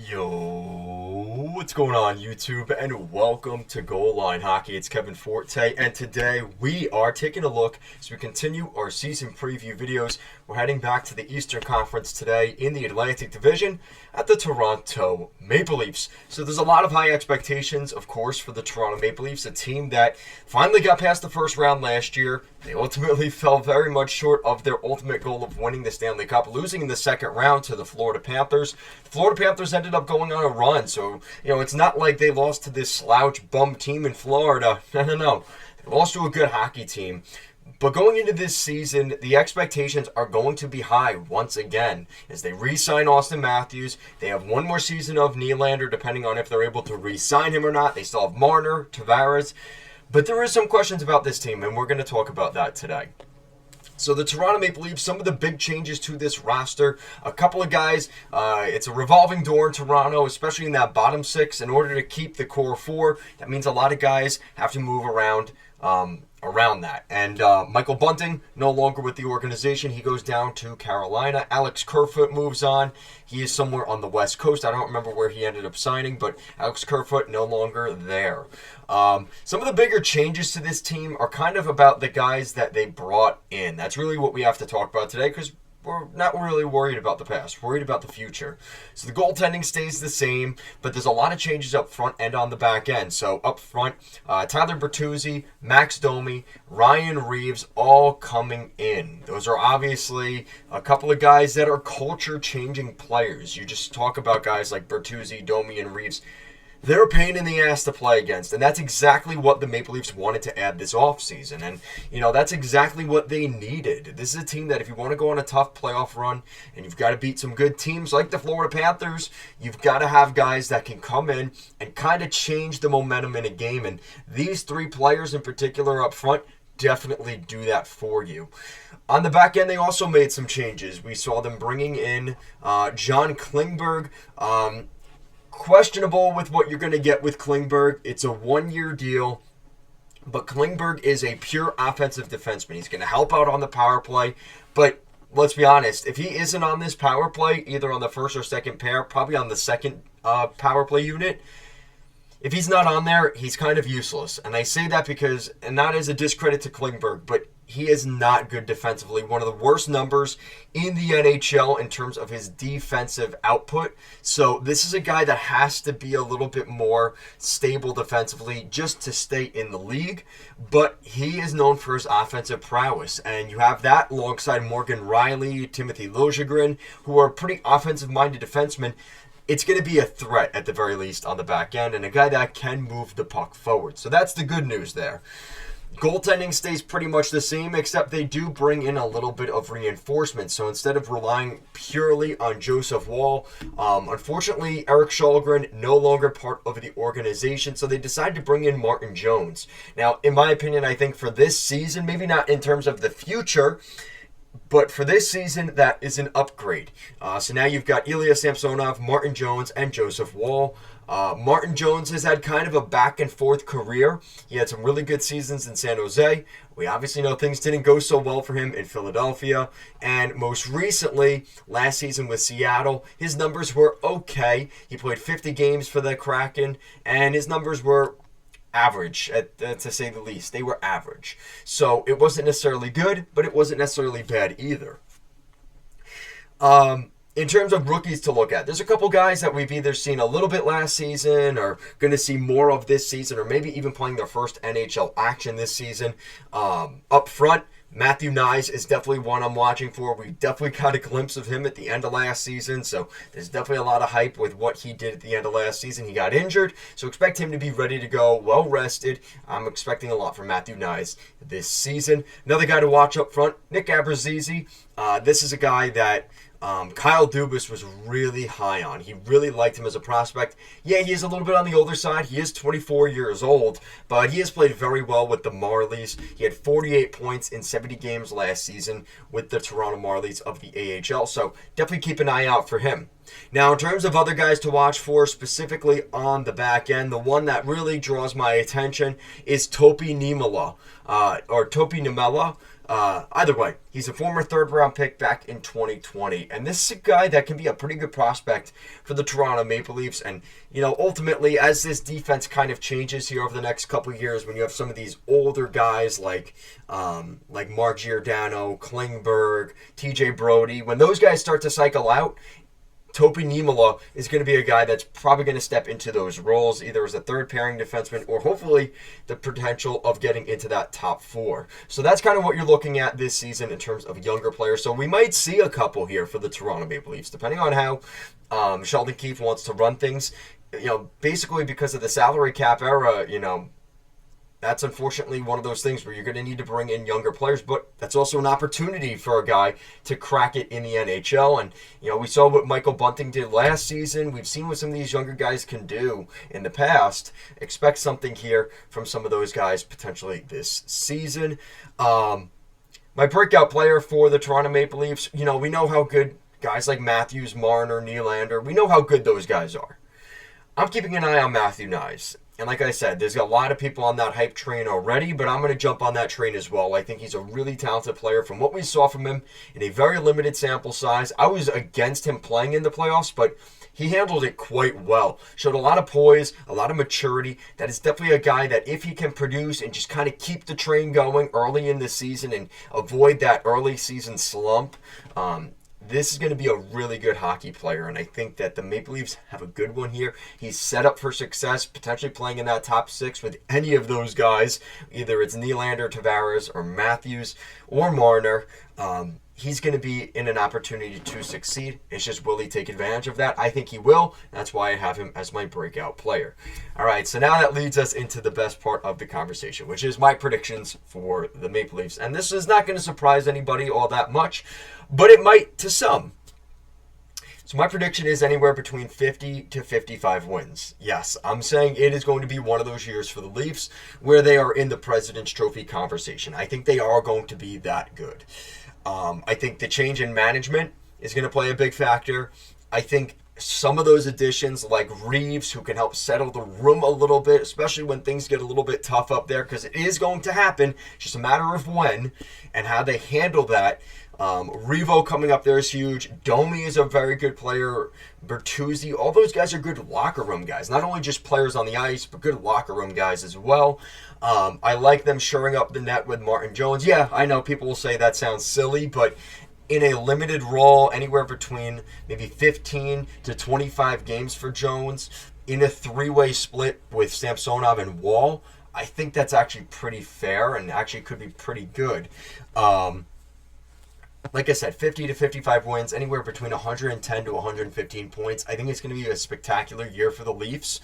Yo, what's going on YouTube, and welcome to Goal Line Hockey. It's Kevin Forte, and today we are taking a look as we continue our season preview videos. We're heading back to the Eastern Conference today in the Atlantic Division at the Toronto Maple Leafs. So there's a lot of high expectations, of course, for the Toronto Maple Leafs, a team that finally got past the first round last year. They ultimately fell very much short of their ultimate goal of winning the Stanley Cup, losing in the second round to the Florida Panthers. The Florida Panthers ended up going on a run, so it's not like they lost to this slouch bum team in Florida. No. They lost to a good hockey team. But going into this season, the expectations are going to be high once again as they re-sign Austin Matthews. They have one more season of Nylander, depending on if they're able to re-sign him or not. They still have Marner, Tavares. But there is some questions about this team, and we're going to talk about that today. So the Toronto Maple Leafs, some of the big changes to this roster. A couple of guys, it's a revolving door in Toronto, especially in that bottom six. In order to keep the core four, that means a lot of guys have to move around that. And Michael Bunting, no longer with the organization. He goes down to Carolina. Alex Kerfoot moves on. He is somewhere on the West Coast. I don't remember where he ended up signing, but Alex Kerfoot no longer there. Some of the bigger changes to this team are kind of about the guys that they brought in. That's really what we have to talk about today, because we're not really worried about the past. We're worried about the future. So the goaltending stays the same, but there's a lot of changes up front and on the back end. So up front, Tyler Bertuzzi, Max Domi, Ryan Reeves, all coming in. Those are obviously a couple of guys that are culture-changing players. You just talk about guys like Bertuzzi, Domi, and Reeves. They're a pain in the ass to play against, and that's exactly what the Maple Leafs wanted to add this offseason. And, that's exactly what they needed. This is a team that if you want to go on a tough playoff run and you've got to beat some good teams like the Florida Panthers, you've got to have guys that can come in and kind of change the momentum in a game. And these three players in particular up front definitely do that for you. On the back end, they also made some changes. We saw them bringing in John Klingberg. Questionable with what you're going to get with Klingberg. It's a one-year deal, but Klingberg is a pure offensive defenseman. He's going to help out on the power play, but let's be honest, if he isn't on this power play, either on the first or second pair, probably on the second power play unit, if he's not on there, he's kind of useless. And I say that because, and not as a discredit to Klingberg, but he is not good defensively. One of the worst numbers in the NHL in terms of his defensive output. So this is a guy that has to be a little bit more stable defensively just to stay in the league. But he is known for his offensive prowess. And you have that alongside Morgan Rielly, Timothy Liljegren, who are pretty offensive-minded defensemen. It's going to be a threat at the very least on the back end, and a guy that can move the puck forward. So that's the good news there. Goaltending stays pretty much the same, except they do bring in a little bit of reinforcement. So instead of relying purely on Joseph Woll, unfortunately, Erik Källgren no longer part of the organization, so they decided to bring in Martin Jones. Now, in my opinion, I think for this season, maybe not in terms of the future, but for this season, that is an upgrade. So now you've got Ilya Samsonov, Martin Jones, and Joseph Woll. Martin Jones has had kind of a back-and-forth career. He had some really good seasons in San Jose. We obviously know things didn't go so well for him in Philadelphia. And most recently, last season with Seattle, his numbers were okay. He played 50 games for the Kraken, and his numbers were average, to say the least. They were average. So it wasn't necessarily good, but it wasn't necessarily bad either. In terms of rookies to look at, there's a couple guys that we've either seen a little bit last season or going to see more of this season, or maybe even playing their first NHL action this season. Up front, Matthew Knies is definitely one I'm watching for. We definitely got a glimpse of him at the end of last season, so there's definitely a lot of hype with what he did at the end of last season. He got injured, so expect him to be ready to go, well-rested. I'm expecting a lot from Matthew Knies this season. Another guy to watch up front, Nick Abruzzese. This is a guy that Kyle Dubas was really high on. He really liked him as a prospect. Yeah, he is a little bit on the older side. He is 24 years old, but he has played very well with the Marlies. He had 48 points in 70 games last season with the Toronto Marlies of the AHL, so definitely keep an eye out for him. Now, in terms of other guys to watch for, specifically on the back end, the one that really draws my attention is Topi Niemela. Either way, he's a former third-round pick back in 2020, and this is a guy that can be a pretty good prospect for the Toronto Maple Leafs. And ultimately, as this defense kind of changes here over the next couple of years, when you have some of these older guys like Mark Giordano, Klingberg, T.J. Brody, when those guys start to cycle out, Topi Niemelä is going to be a guy that's probably going to step into those roles, either as a third pairing defenseman or hopefully the potential of getting into that top four. So that's kind of what you're looking at this season in terms of younger players. So we might see a couple here for the Toronto Maple Leafs, depending on how Sheldon Keefe wants to run things. Basically because of the salary cap era, that's unfortunately one of those things where you're going to need to bring in younger players, but that's also an opportunity for a guy to crack it in the NHL. And, we saw what Michael Bunting did last season. We've seen what some of these younger guys can do in the past. Expect something here from some of those guys potentially this season. My breakout player for the Toronto Maple Leafs, we know how good guys like Matthews, Marner, Nylander, we know how good those guys are. I'm keeping an eye on Matthew Knies. And like I said, there's a lot of people on that hype train already, but I'm going to jump on that train as well. I think he's a really talented player. From what we saw from him in a very limited sample size, I was against him playing in the playoffs, but he handled it quite well. Showed a lot of poise, a lot of maturity. That is definitely a guy that if he can produce and just kind of keep the train going early in the season and avoid that early season slump, this is going to be a really good hockey player, and I think that the Maple Leafs have a good one here. He's set up for success, potentially playing in that top six with any of those guys. Either it's Nylander, Tavares, or Matthews, or Marner. He's going to be in an opportunity to succeed. It's just, will he take advantage of that? I think he will. That's why I have him as my breakout player. All right, so now that leads us into the best part of the conversation, which is my predictions for the Maple Leafs. And this is not going to surprise anybody all that much, but it might to some. So my prediction is anywhere between 50 to 55 wins. Yes, I'm saying it is going to be one of those years for the Leafs where they are in the President's Trophy conversation. I think they are going to be that good. I think the change in management is going to play a big factor. I think some of those additions like Reeves, who can help settle the room a little bit, especially when things get a little bit tough up there, because it is going to happen. It's just a matter of when and how they handle that. Revo coming up there is huge. Domi is a very good player. Bertuzzi, all those guys are good locker room guys. Not only just players on the ice, but good locker room guys as well. I like them shoring up the net with Martin Jones. Yeah, I know people will say that sounds silly, but in a limited role, anywhere between maybe 15 to 25 games for Jones, in a three-way split with Samsonov and Wall, I think that's actually pretty fair and actually could be pretty good. Like I said, 50 to 55 wins, anywhere between 110 to 115 points. I think it's going to be a spectacular year for the Leafs.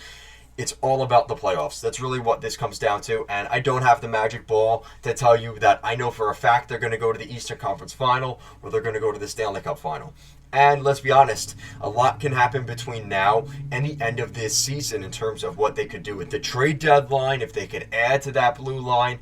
It's all about the playoffs. That's really what this comes down to. And I don't have the magic ball to tell you that I know for a fact they're going to go to the Eastern Conference Final or they're going to go to the Stanley Cup Final. And let's be honest, a lot can happen between now and the end of this season in terms of what they could do with the trade deadline, if they could add to that blue line.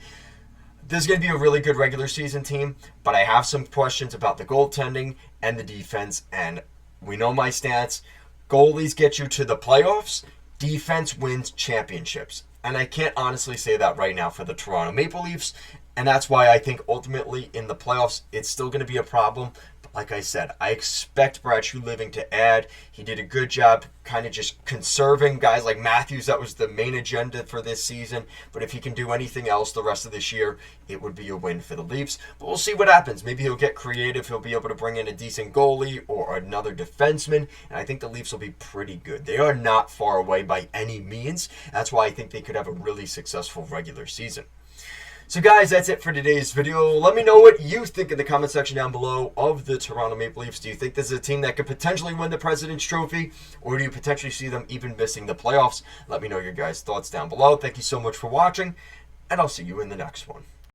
This is going to be a really good regular season team, but I have some questions about the goaltending and the defense, and we know my stance. Goalies get you to the playoffs. Defense wins championships. And I can't honestly say that right now for the Toronto Maple Leafs, and that's why I think ultimately in the playoffs it's still going to be a problem. But like I said, I expect Brad Treliving to add. He did a good job kind of just conserving guys like Matthews. That was the main agenda for this season. But if he can do anything else the rest of this year, it would be a win for the Leafs. But we'll see what happens. Maybe he'll get creative. He'll be able to bring in a decent goalie or another defenseman. And I think the Leafs will be pretty good. They are not far away by any means. That's why I think they could have a really successful regular season. So guys, that's it for today's video. Let me know what you think in the comment section down below of the Toronto Maple Leafs. Do you think this is a team that could potentially win the President's Trophy? Or do you potentially see them even missing the playoffs? Let me know your guys' thoughts down below. Thank you so much for watching, and I'll see you in the next one.